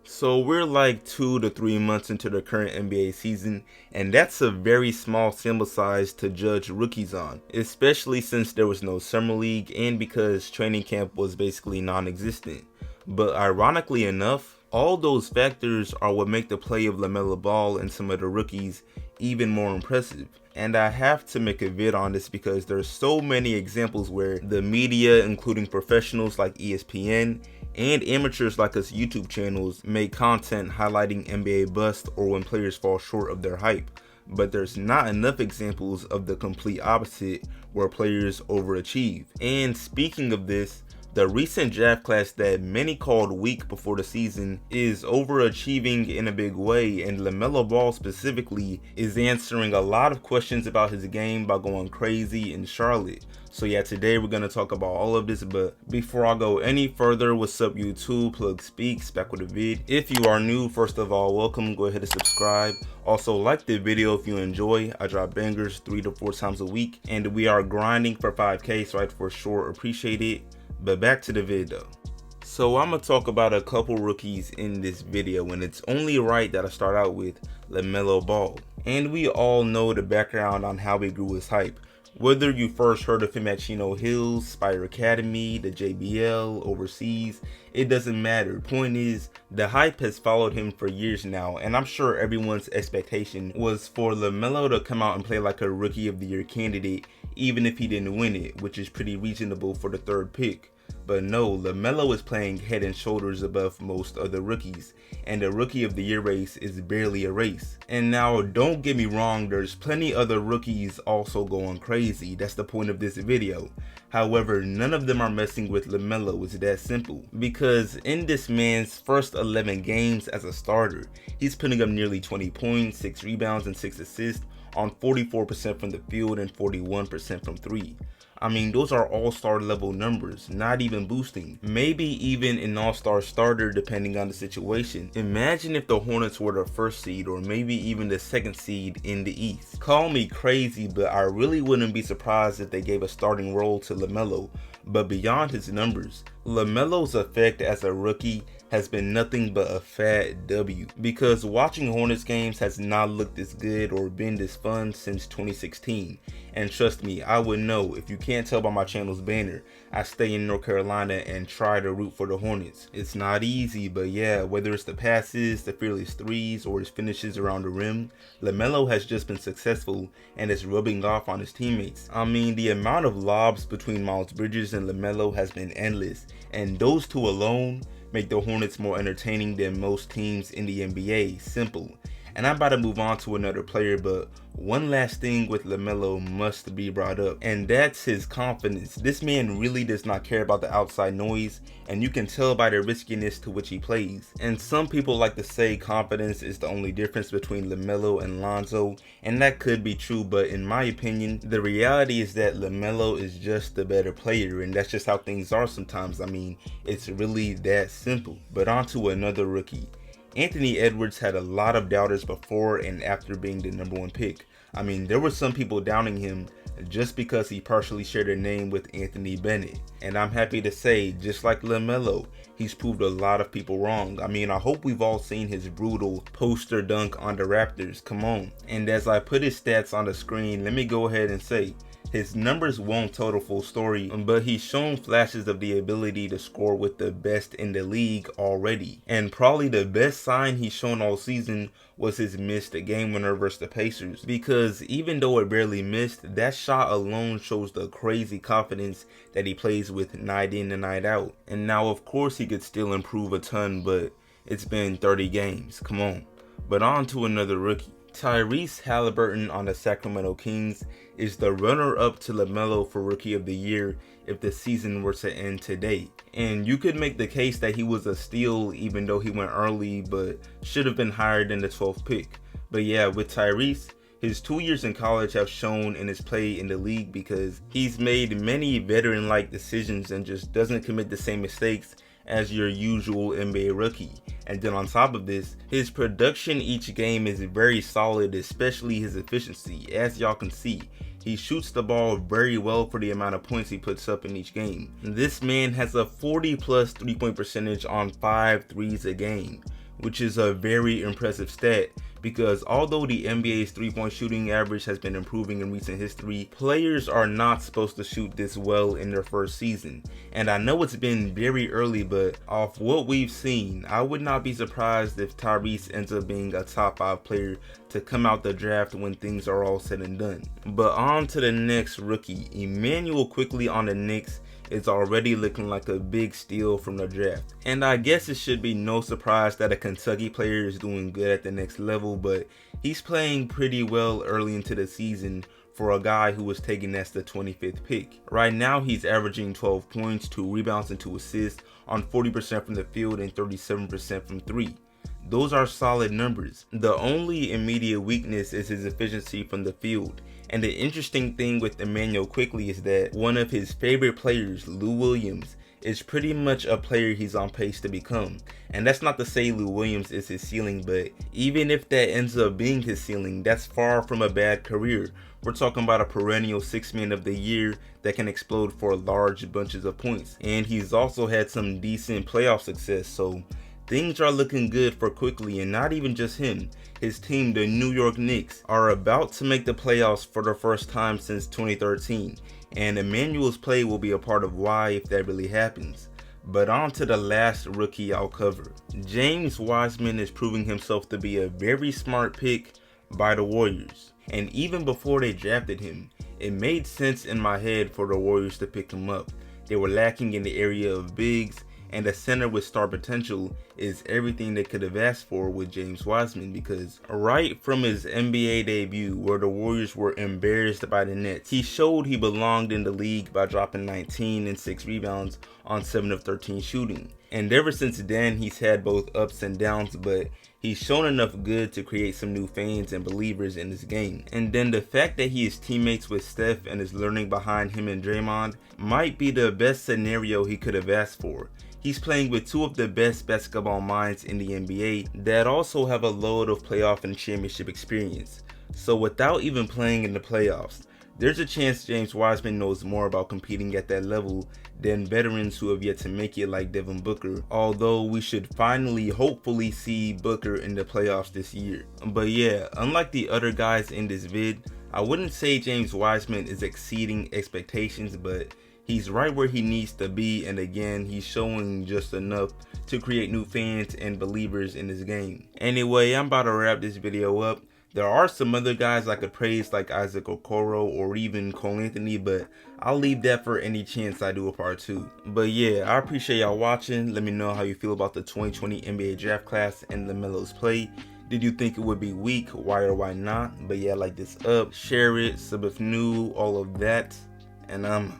So we're like 2 to 3 months into the current NBA season, and that's a very small sample size to judge rookies on, especially since there was no summer league and because training camp was basically non-existent. But ironically enough, all those factors are what make the play of Lamelo Ball and some of the rookies even more impressive. And I have to make a vid on this because there's so many examples where the media, including professionals like ESPN and amateurs like us YouTube channels, make content highlighting NBA bust or when players fall short of their hype. But there's not enough examples of the complete opposite where players overachieve. And speaking of this, the recent draft class that many called weak before the season is overachieving in a big way, and Lamelo Ball specifically is answering a lot of questions about his game by going crazy in Charlotte. So yeah, today we're going to talk about all of this, but before I go any further, what's up YouTube, Plug Speaks, back with a vid. If you are new, first of all, welcome, go ahead and subscribe. Also like the video if you enjoy. I drop bangers 3 to 4 times a week, and we are grinding for 5K, so I'd for sure appreciate it. But back to the vid though. So I'm gonna talk about a couple rookies in this video, and it's only right that I start out with Lamelo Ball. And we all know the background on how he grew his hype. Whether you first heard of him at Chino Hills, Spire Academy, the JBL, overseas, it doesn't matter. Point is, the hype has followed him for years now, and I'm sure everyone's expectation was for Lamelo to come out and play like a Rookie of the Year candidate, even if he didn't win it, which is pretty reasonable for the 3rd pick. But no, Lamelo is playing head and shoulders above most other rookies, and the Rookie of the Year race is barely a race. And now, don't get me wrong, there's plenty other rookies also going crazy, that's the point of this video. However, none of them are messing with Lamelo, it's that simple. Because in this man's first 11 games as a starter, he's putting up nearly 20 points, 6 rebounds, and 6 assists on 44% from the field and 41% from 3. I mean, those are all-star level numbers, not even boosting. Maybe even an all-star starter depending on the situation. Imagine if the Hornets were the 1st seed or maybe even the 2nd seed in the East. Call me crazy, but I really wouldn't be surprised if they gave a starting role to Lamelo. But beyond his numbers, Lamelo's effect as a rookie has been nothing but a fat W, because watching Hornets games has not looked this good or been this fun since 2016. And trust me, I would know. If you can't tell by my channel's banner, I stay in North Carolina and try to root for the Hornets. It's not easy, but yeah, whether it's the passes, the fearless threes, or his finishes around the rim, Lamelo has just been successful and is rubbing off on his teammates. I mean, the amount of lobs between Miles Bridges and Lamelo has been endless, and those two alone make the Hornets more entertaining than most teams in the NBA. Simple. And I'm about to move on to another player, but one last thing with Lamelo must be brought up, and that's his confidence. This man really does not care about the outside noise, and you can tell by the riskiness to which he plays. And some people like to say confidence is the only difference between Lamelo and Lonzo, and that could be true, but in my opinion, the reality is that Lamelo is just the better player, and that's just how things are sometimes. I mean, it's really that simple. But on to another rookie. Anthony Edwards had a lot of doubters before and after being the #1 pick. I mean, there were some people doubting him just because he partially shared a name with Anthony Bennett. And I'm happy to say, just like Lamelo, he's proved a lot of people wrong. I mean, I hope we've all seen his brutal poster dunk on the Raptors, come on. And as I put his stats on the screen, let me go ahead and say, his numbers won't tell the full story, but he's shown flashes of the ability to score with the best in the league already. And probably the best sign he's shown all season was his missed game winner versus the Pacers, because even though it barely missed, that shot alone shows the crazy confidence that he plays with night in and night out. And now of course he could still improve a ton, but it's been 30 games, come on. But on to another rookie. Tyrese Haliburton on the Sacramento Kings is the runner-up to Lamelo for Rookie of the Year if the season were to end today. And you could make the case that he was a steal even though he went early, but should have been higher than the 12th pick. But yeah, with Tyrese, his 2 years in college have shown in his play in the league, because he's made many veteran-like decisions and just doesn't commit the same mistakes as your usual NBA rookie. And then on top of this, his production each game is very solid, especially his efficiency. As y'all can see, he shoots the ball very well for the amount of points he puts up in each game. This man has a 40+ 3-point percentage on 5 threes a game, which is a very impressive stat because although the NBA's three-point shooting average has been improving in recent history, players are not supposed to shoot this well in their first season. And I know it's been very early, but off what we've seen, I would not be surprised if Tyrese ends up being a top 5 player to come out the draft when things are all said and done. But on to the next rookie. Immanuel Quickley on the Knicks is already looking like a big steal from the draft. And I guess it should be no surprise that a Kentucky player is doing good at the next level, but he's playing pretty well early into the season for a guy who was taken as the 25th pick. Right now he's averaging 12 points, 2 rebounds and 2 assists on 40% from the field and 37% from 3. Those are solid numbers. The only immediate weakness is his efficiency from the field. And the interesting thing with Immanuel Quickley is that one of his favorite players, Lou Williams, is pretty much a player he's on pace to become. And that's not to say Lou Williams is his ceiling, but even if that ends up being his ceiling, that's far from a bad career. We're talking about a perennial 6th man of the year that can explode for large bunches of points. And he's also had some decent playoff success, so things are looking good for Quickley, and not even just him. His team, the New York Knicks, are about to make the playoffs for the first time since 2013, and Immanuel's play will be a part of why if that really happens. But on to the last rookie I'll cover. James Wiseman is proving himself to be a very smart pick by the Warriors, and even before they drafted him, it made sense in my head for the Warriors to pick him up. They were lacking in the area of bigs, and a center with star potential is everything they could have asked for with James Wiseman, because right from his NBA debut where the Warriors were embarrassed by the Nets, he showed he belonged in the league by dropping 19 and 6 rebounds on 7 of 13 shooting. And ever since then he's had both ups and downs, but he's shown enough good to create some new fans and believers in his game. And then the fact that he is teammates with Steph and is learning behind him and Draymond might be the best scenario he could have asked for. He's playing with 2 of the best basketball minds in the NBA that also have a load of playoff and championship experience. So without even playing in the playoffs, there's a chance James Wiseman knows more about competing at that level than veterans who have yet to make it like Devin Booker, although we should finally hopefully see Booker in the playoffs this year. But yeah, unlike the other guys in this vid, I wouldn't say James Wiseman is exceeding expectations, but he's right where he needs to be, and again, he's showing just enough to create new fans and believers in this game. Anyway, I'm about to wrap this video up. There are some other guys I could praise like Isaac Okoro or even Cole Anthony, but I'll leave that for any chance I do a part 2. But yeah, I appreciate y'all watching. Let me know how you feel about the 2020 NBA draft class and LaMelo's play. Did you think it would be weak? Why or why not? But yeah, like this up, share it, sub if new, all of that, and I'm